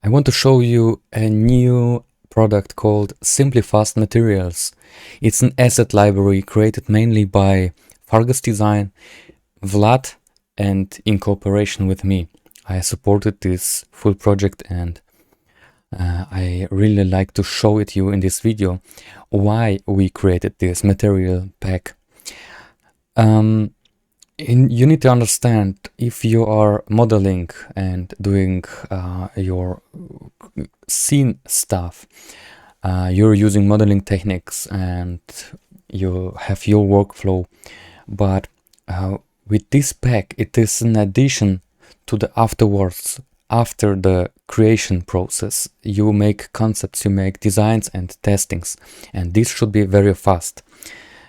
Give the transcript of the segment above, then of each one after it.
I want to show you a new product called Simply Fast Materials. It's an asset library created mainly by Fargus Design, Wlad, and in cooperation with me. I supported this full project and I really like to show it you in this video why we created this material pack. You need to understand, if you are modeling and doing your scene stuff, you're using modeling techniques and you have your workflow, but with this pack it is an addition to the afterwards. After the creation process, you make concepts, you make designs and testings, and this should be very fast.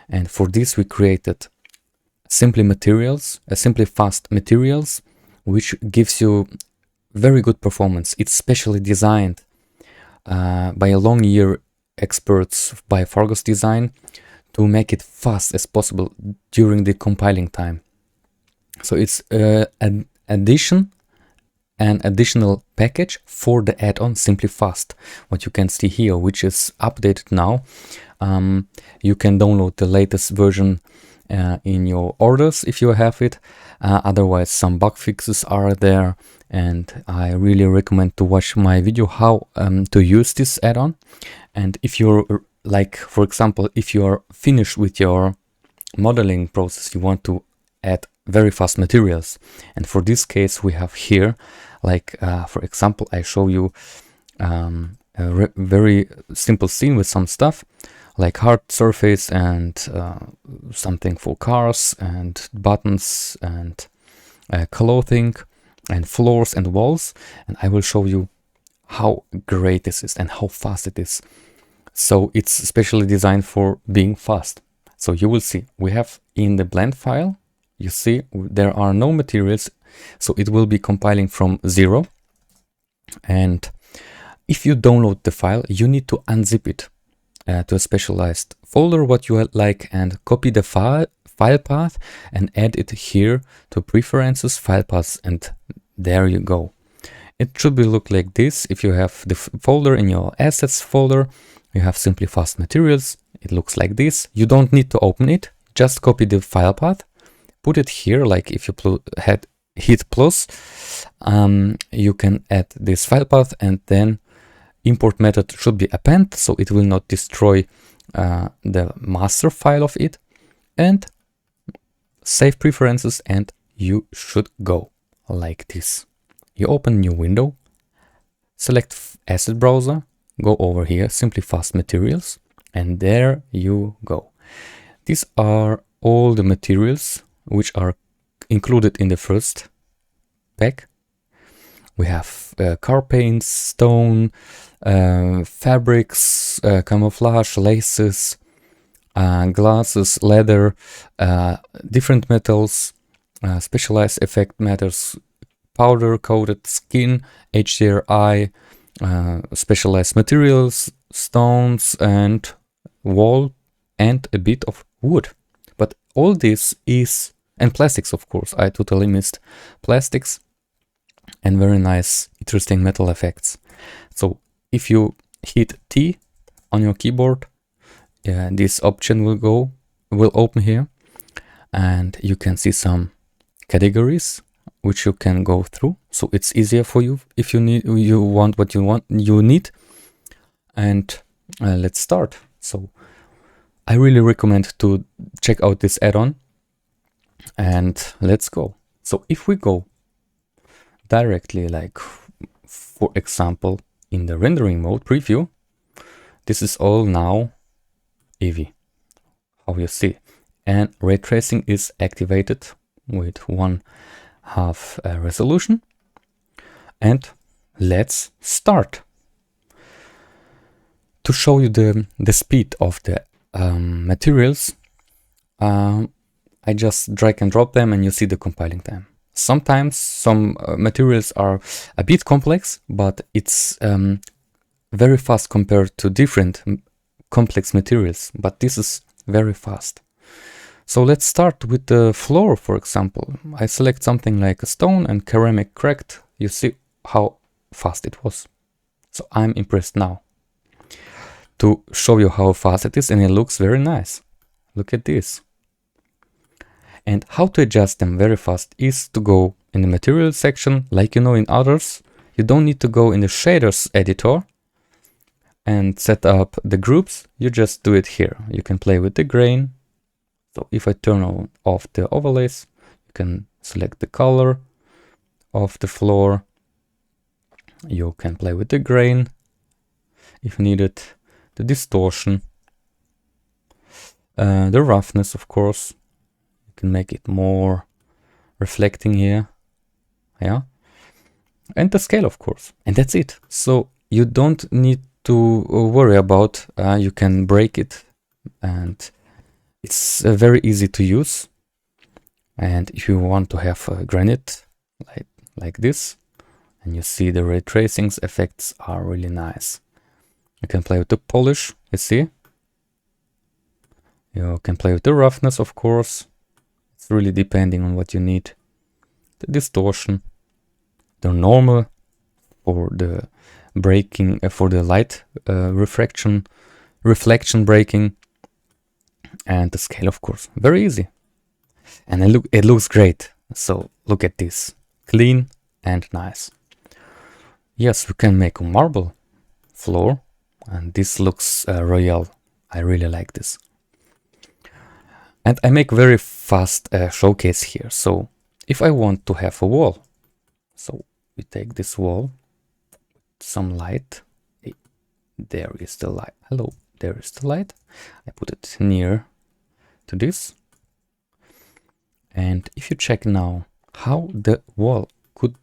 And for this we created Simply Fast Materials, which gives you very good performance. It's specially designed by a long year experts by Fargus Design to make it fast as possible during the compiling time. So it's an additional package for the add-on Simply Fast, what you can see here, which is updated now. You can download the latest version in your orders if you have it. Otherwise, some bug fixes are there, and I really recommend to watch my video how to use this add-on. And if you're like, for example, if you are finished with your modeling process, you want to add very fast materials, and for this case we have here, like for example, I show you a very simple scene with some stuff like hard surface and something for cars and buttons and clothing and floors and walls, and I will show you how great this is and how fast it is. So it's specially designed for being fast. So you will see we have in the blend file, you see there are no materials, so it will be compiling from 0. And if you download the file, you need to unzip it to a specialized folder what you like, and copy the file path and add it here to preferences, file paths, and there you go. It should be look like this. If you have the folder in your assets folder, you have Simply Fast Materials, it looks like this. You don't need to open it, just copy the file path, put it here. Like if you hit plus, you can add this file path, and then import method should be append, so it will not destroy the master file of it, and save preferences, and you should go like this. You open new window, select asset browser, go over here, Simply Fast Materials, and there you go. These are all the materials which are included in the first pack. We have car paints, stone, fabrics, camouflage, laces, glasses, leather, different metals, specialized effect matters, powder coated skin, HDRI, specialized materials, stones, and wall, and a bit of wood. But all this is, and plastics, of course, I totally missed plastics, and very nice, interesting metal effects. So if you hit T on your keyboard, this option will open here, and you can see some categories which you can go through. So it's easier for you if you want what you need. And let's start. So I really recommend to check out this add-on, and let's go. So if we go directly, like for example in the rendering mode preview, this is all now Eevee, how you see, and ray tracing is activated with 1/2 resolution. And let's start. To show you the speed of the materials, I just drag and drop them, and you see the compiling time. Sometimes some materials are a bit complex, but it's very fast compared to different complex materials, but this is very fast. So let's start with the floor, for example. I select something like a stone and ceramic cracked. You see how fast it was. So I'm impressed now to show you how fast it is, and it looks very nice. Look at this. And how to adjust them very fast is to go in the material section, like you know in others. You don't need to go in the shaders editor and set up the groups. You just do it here. You can play with the grain. So if I turn off the overlays, you can select the color of the floor. You can play with the grain if needed, the distortion, the roughness, of course. You can make it more reflecting here, yeah, and the scale, of course, and that's it. So you don't need to worry about, you can break it, and it's very easy to use. And if you want to have granite like this, and you see the ray tracings effects are really nice. You can play with the polish, you see. You can play with the roughness, of course. It's really depending on what you need. The distortion, the normal for the breaking, for the light reflection breaking, and the scale, of course. Very easy. And it looks great. So look at this, clean and nice. Yes, we can make a marble floor, and this looks royal. I really like this. And I make very fast showcase here. So if I want to have a wall, so we take this wall, some light. Hey, there is the light. Hello, there is the light. I put it near to this. And if you check now how the wall could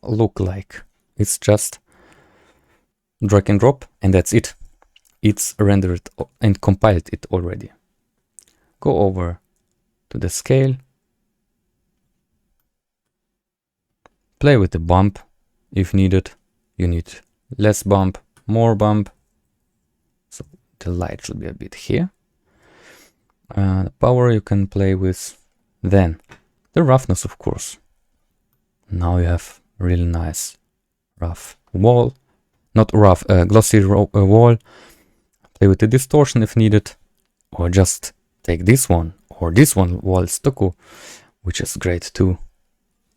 look like, it's just drag and drop, and that's it. It's rendered and compiled it already. Go over to the scale, play with the bump if needed. You need less bump, more bump. So the light should be a bit here. The power you can play with. Then the roughness, of course. Now you have really nice rough wall, not rough, glossy wall. Play with the distortion if needed, or just take this one or this one wall stucco, which is great too.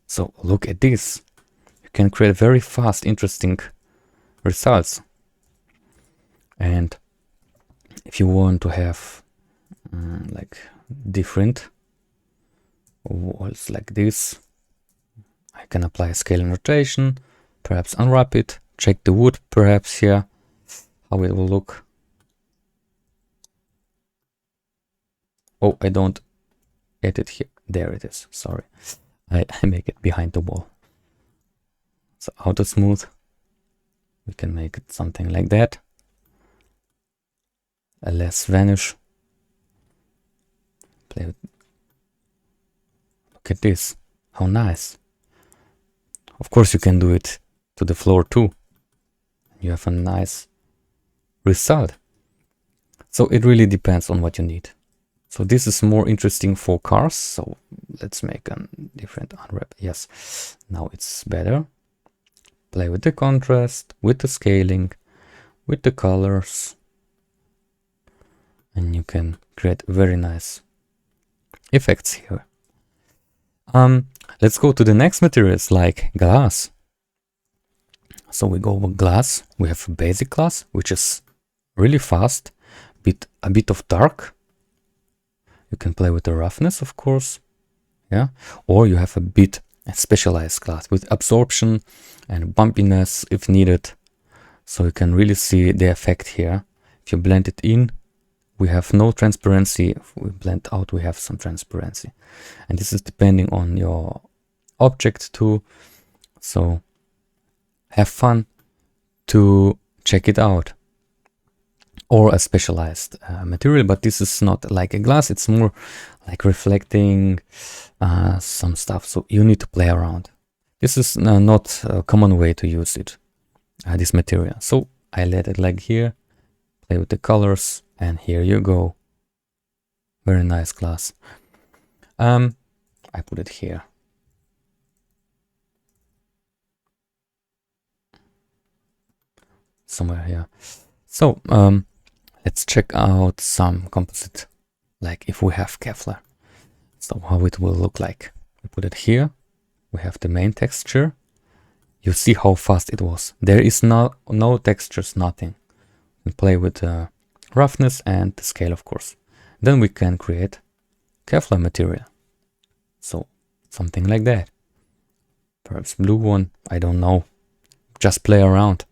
So look at this. You can create very fast, interesting results. And if you want to have like different walls like this, I can apply scale and rotation, perhaps unwrap it, check the wood perhaps here, how it will look. Oh, I don't get it here. There it is. Sorry. I make it behind the wall. So auto smooth. We can make it something like that. A less vanish. Play with. Look at this. How nice. Of course you can do it to the floor too. You have a nice result. So it really depends on what you need. So this is more interesting for cars. So let's make a different unwrap. Yes, now it's better. Play with the contrast, with the scaling, with the colors. And you can create very nice effects here. Let's go to the next materials like glass. So we go with glass. We have a basic glass, which is really fast, a bit of dark. You can play with the roughness, of course, yeah. Or you have a specialized glass with absorption and bumpiness if needed. So you can really see the effect here. If you blend it in, we have no transparency. If we blend out, we have some transparency. And this is depending on your object too. So have fun to check it out. Or a specialized material, but this is not like a glass, it's more like reflecting some stuff, so you need to play around. This is not a common way to use it, this material. So I let it like here, play with the colors, and here you go. Very nice glass. I put it here. somewhere here. So let's check out some composite, like if we have Kevlar. So how it will look like. We put it here. We have the main texture. You see how fast it was. There is no textures, nothing. We play with the roughness and the scale, of course. Then we can create Kevlar material. So something like that. Perhaps blue one, I don't know. Just play around.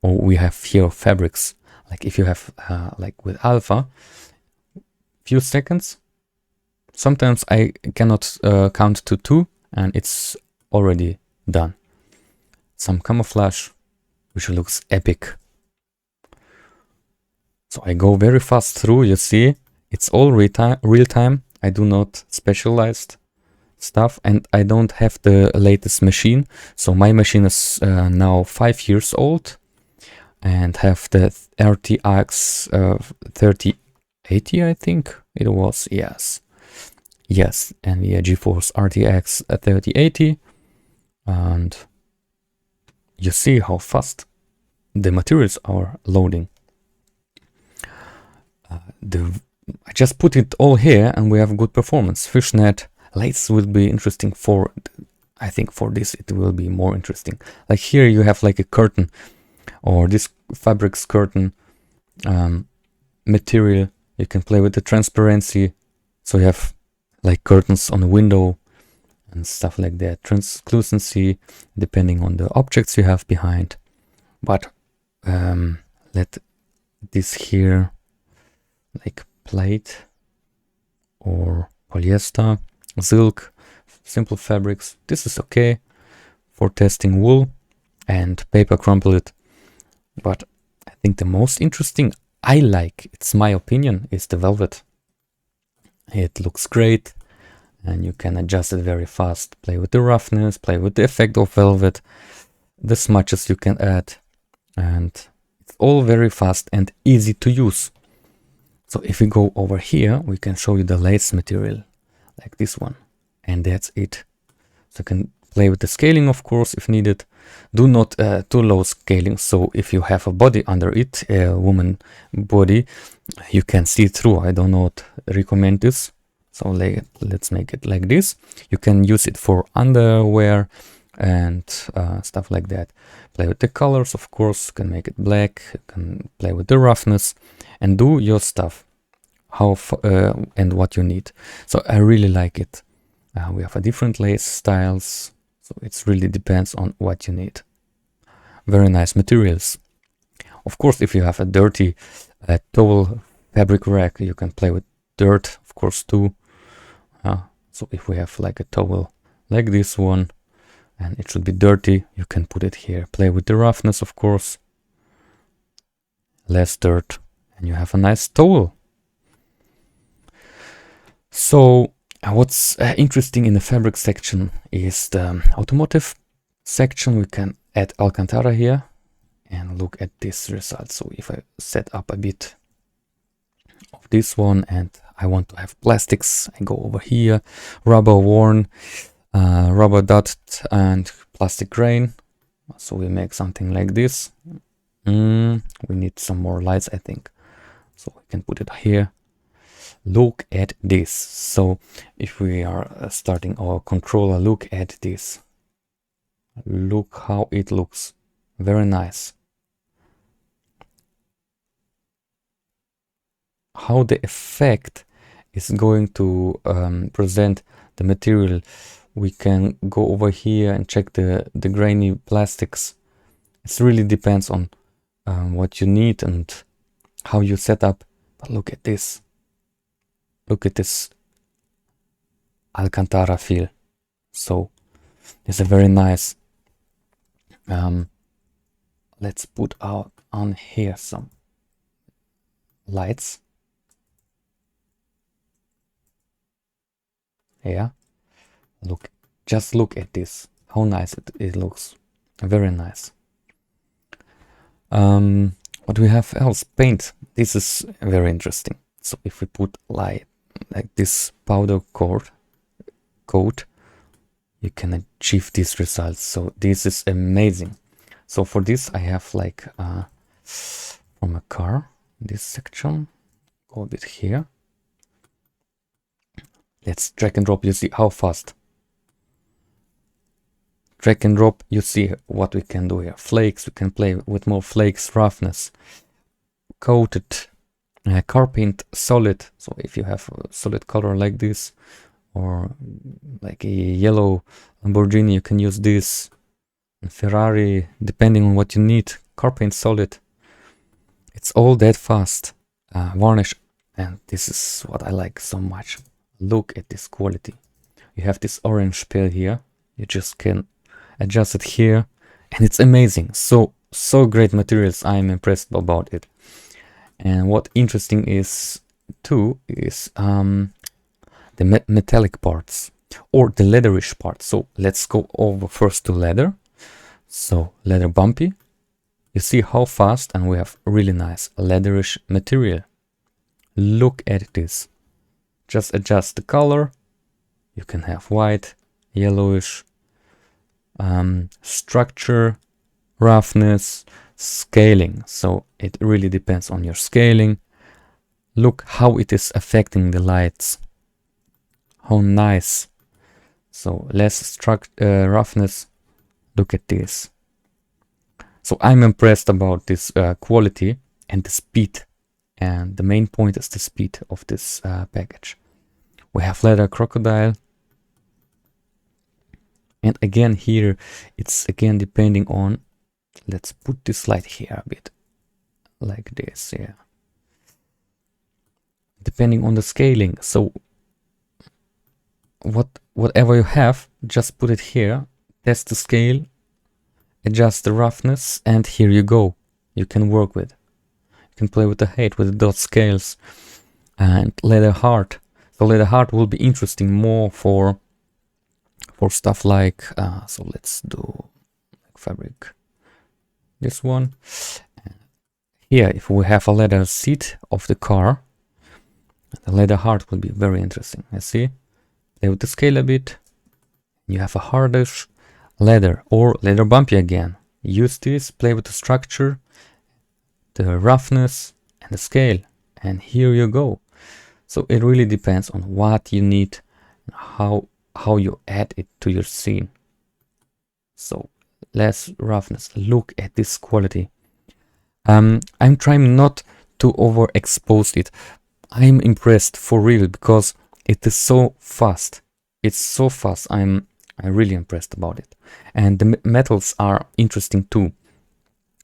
Or we have here fabrics. Like if you have like with alpha, few seconds. Sometimes I cannot count to 2 and it's already done. Some camouflage, which looks epic. So I go very fast through, you see, it's all real time. I do not specialized stuff and I don't have the latest machine. So my machine is now 5 years old and have the RTX 3080, I think it was, yes. Yes, NVIDIA GeForce RTX 3080, and you see how fast the materials are loading. I just put it all here and we have good performance. Fishnet lights will be interesting for, I think for this it will be more interesting. Like here you have like a curtain or this fabrics curtain material. You can play with the transparency, so you have like curtains on the window and stuff like that. Translucency depending on the objects you have behind. But let this here like plate or polyester, silk, simple fabrics. This is okay for testing wool and paper crumple it. But I think the most interesting I like, it's my opinion, is the velvet. It looks great and you can adjust it very fast. Play with the roughness, play with the effect of velvet, the smudges you can add, and it's all very fast and easy to use. So if we go over here, we can show you the lace material like this one, and that's it. So you can play with the scaling, of course, if needed. Do not too low scaling, so if you have a body under it, a woman body, you can see through. I do not recommend this. So let's make it like this. You can use it for underwear and stuff like that. Play with the colors, of course. You can make it black. You can play with the roughness and do your stuff, how and what you need. So I really like it. We have a different lace styles, so it really depends on what you need. Very nice materials. Of course, if you have a dirty towel fabric rack, you can play with dirt, of course, too. So if we have like a towel like this one and it should be dirty, you can put it here. Play with the roughness, of course. Less dirt and you have a nice towel. So what's interesting in the fabric section is the automotive section. We can add Alcantara here and look at this result. So if I set up a bit of this one and I want to have plastics, I go over here, rubber worn, rubber dot and plastic grain. So we make something like this. We need some more lights, I think. So we can put it here. Look at this. So if we are starting our controller, look at this. Look how it looks. Very nice. How the effect is going to present the material. We can go over here and check the grainy plastics. It really depends on what you need and how you set up. But look at this. Look at this Alcantara feel. So it's a very nice. Let's put out on here some lights. Yeah, look, just look at this. How nice it looks. Very nice. What do we have else? Paint. This is very interesting. So if we put light like this powder coat, you can achieve these results. So this is amazing. So for this I have like this section, go a bit here. Let's drag and drop, you see how fast. Drag and drop, you see what we can do here. Flakes, we can play with more flakes, roughness. Coated, car paint, solid. So if you have a solid color like this, or like a yellow Lamborghini, you can use this. And Ferrari, depending on what you need. Car paint, solid. It's all that fast. Varnish, and this is what I like so much. Look at this quality. You have this orange pale here. You just can adjust it here, and it's amazing. So great materials. I'm impressed about it. And what interesting is too is the metallic parts or the leatherish parts. So let's go over first to leather. So leather bumpy. You see how fast, and we have really nice leatherish material. Look at this. Just adjust the color. You can have white, yellowish, structure, roughness, scaling. So it really depends on your scaling. Look how it is affecting the lights. How nice. So less roughness. Look at this. So I'm impressed about this quality and the speed. And the main point is the speed of this package. We have leather crocodile. And again here, it's again depending on, let's put this light here a bit, like this, yeah. Depending on the scaling, so whatever you have, just put it here, test the scale, adjust the roughness, and here you go. You can work with. You can play with the height, with the dot scales, and leather heart. So leather heart will be interesting more for stuff like, so let's do like fabric. This one. Here, if we have a leather seat of the car, the leather heart will be very interesting. You see? Play with the scale a bit. You have a hardish leather or leather bumpy again. Use this, play with the structure, the roughness, and the scale. And here you go. So it really depends on what you need, how you add it to your scene. So less roughness. Look at this quality. I'm trying not to overexpose it. I'm impressed for real because it is so fast. It's so fast. I'm really impressed about it. And the metals are interesting too.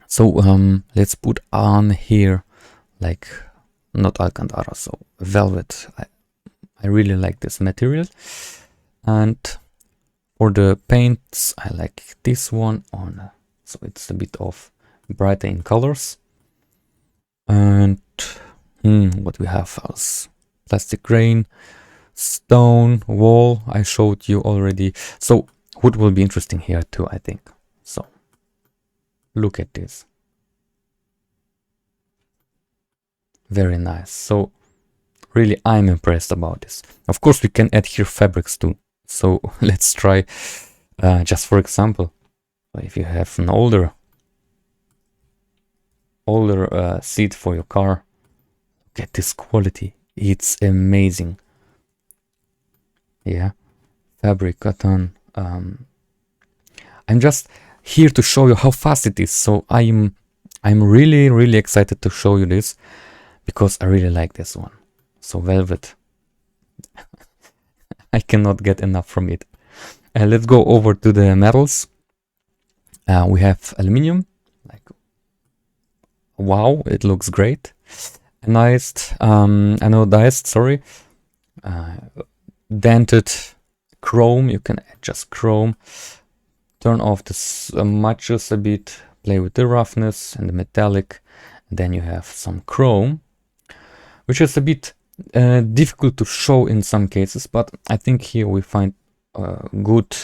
So let's put on here like not Alcantara, so velvet. I really like this material. And for the paints, I like this one on, so it's a bit of brighter in colors. And what we have else? Plastic grain, stone, wall, I showed you already. So wood will be interesting here too, I think. So look at this. Very nice. So really I'm impressed about this. Of course we can add here fabrics too. So let's try, just for example, if you have an older seat for your car, look at this quality. It's amazing. Yeah, fabric, cotton. I'm just here to show you how fast it is. So I'm really excited to show you this because I really like this one. So velvet. I cannot get enough from it. Let's go over to the metals. We have aluminium. Like, wow, it looks great. Anodized, sorry. Dented chrome. You can adjust chrome. Turn off the smudges a bit. Play with the roughness and the metallic. And then you have some chrome, which is a bit difficult to show in some cases, but I think here we find a good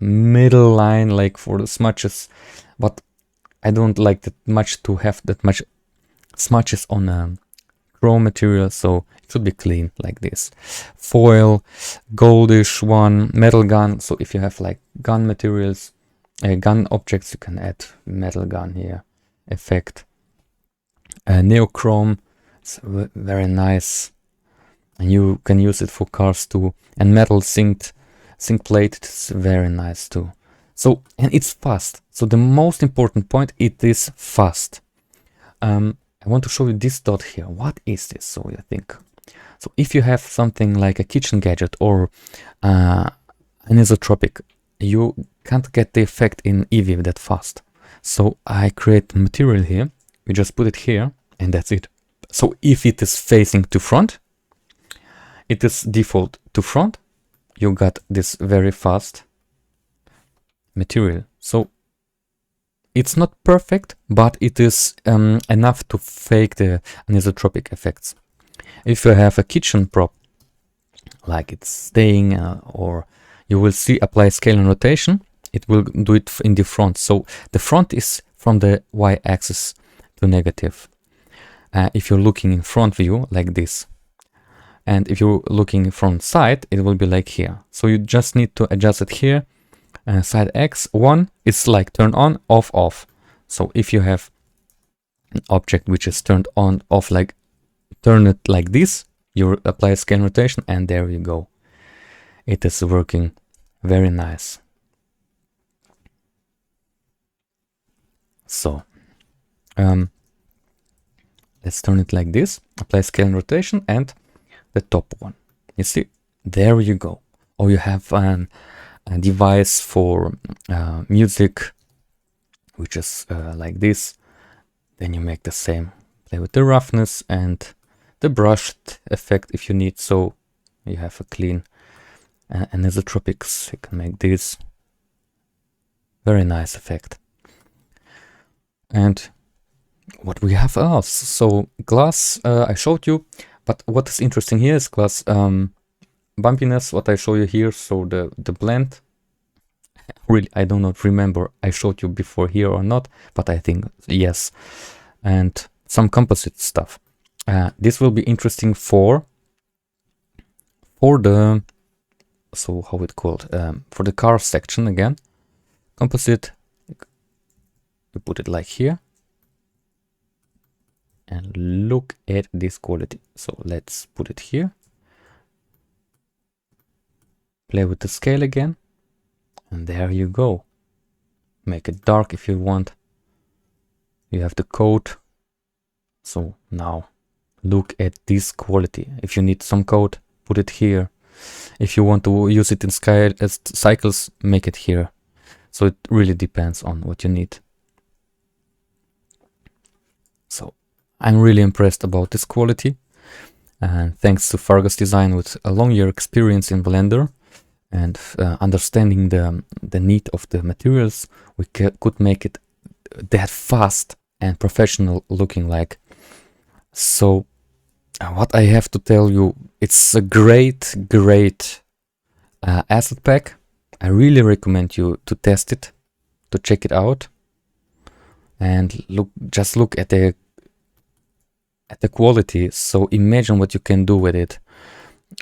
middle line, like for the smudges, but I don't like that much to have that much smudges on a chrome material, so it should be clean like this. Foil, goldish one, metal gun, so if you have like gun materials, gun objects, you can add metal gun here, effect. Neochrome, It's very nice, and you can use it for cars too. And metal zinc plate, it's very nice too. So, and it's fast. So the most important point, it is fast. I want to show you this dot here. What is this? So you think. So if you have something like a kitchen gadget or an isotropic, you can't get the effect in Eevee that fast. So I create material here. We just put it here, and that's it. So if it is facing to front, it is default to front. You got this very fast material. So it's not perfect, but it is enough to fake the anisotropic effects. If you have a kitchen prop, like it's staying, or you will see apply scale and rotation, it will do it in the front. So the front is from the y-axis to negative. If you're looking in front view, like this. And if you're looking from side, it will be like here. So you just need to adjust it here. Side X1 is like turn on, off, off. So if you have an object which is turned on, off, like turn it like this, you apply scale rotation, and there you go. It is working very nice. So let's turn it like this, apply scale and rotation, and the top one. You see, there you go. Or you have a device for music, which is like this. Then you make the same. Play with the roughness and the brushed effect if you need. So you have a clean anisotropics. You can make this. Very nice effect. And what we have else? So glass, I showed you. But what is interesting here is glass bumpiness, what I show you here. So the blend, really, I do not remember I showed you before here or not, but I think yes. And some composite stuff. This will be interesting for the, so how it called, for the car section again. Composite, we put it like here. And look at this quality. So let's put it here. Play with the scale again. And there you go. Make it dark if you want. You have the code. So now look at this quality. If you need some code, put it here. If you want to use it in cycles, make it here. So it really depends on what you need. So I'm really impressed about this quality, and thanks to Fargus Design with a long year experience in Blender and understanding the need of the materials, we could make it that fast and professional looking like. So what I have to tell you, it's a great asset pack. I really recommend you to test it, to check it out, and just look at the quality. So imagine what you can do with it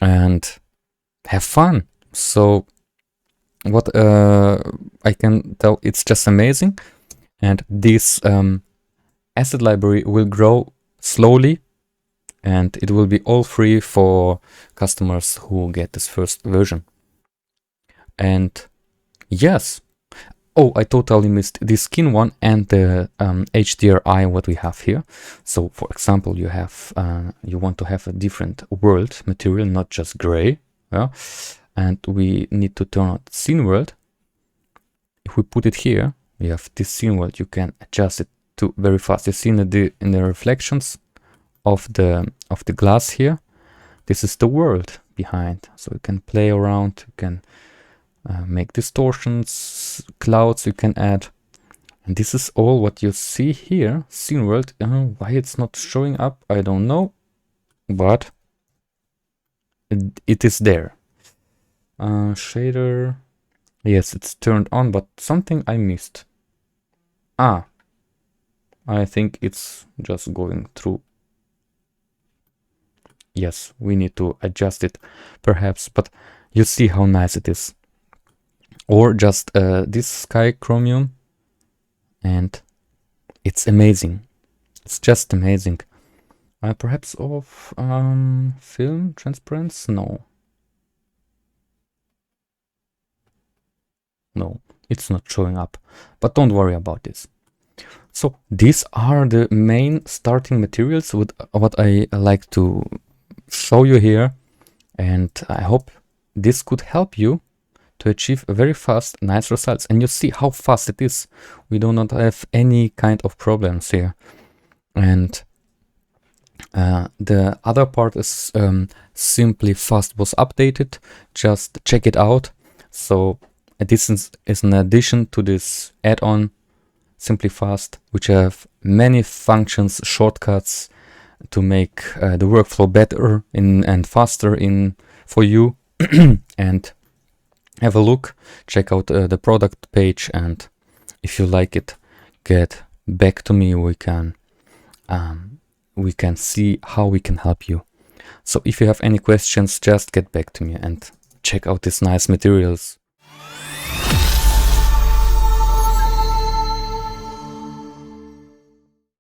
and have fun. So what I can tell, it's just amazing. And this asset library will grow slowly, and it will be all free for customers who get this first version. And yes, oh, I totally missed the skin one and the HDRI what we have here. So for example, you have you want to have a different world material, not just gray, yeah? And we need to turn on scene world. If we put it here, we have this scene world. You can adjust it to very fast. You see in the reflections of the glass here, this is the world behind. So you can play around, you can make distortions, clouds you can add, and this is all what you see here. Scene world, why it's not showing up, I don't know, but it is there. Shader, yes, it's turned on, but something I missed. I think it's just going through. Yes, we need to adjust it perhaps, but you see how nice it is. Or just this sky chromium, and it's amazing. It's just amazing. Perhaps of film transparency? No, it's not showing up, but don't worry about this. So these are the main starting materials with what I like to show you here, and I hope this could help you to achieve very fast, nice results. And you see how fast it is. We do not have any kind of problems here. And the other part is simply fast was updated. Just check it out. So this is an addition to this add-on Simply Fast, which have many functions, shortcuts to make the workflow better and faster for you. And have a look, check out the product page, and if you like it, get back to me. We can see how we can help you. So if you have any questions, just get back to me and check out these nice materials.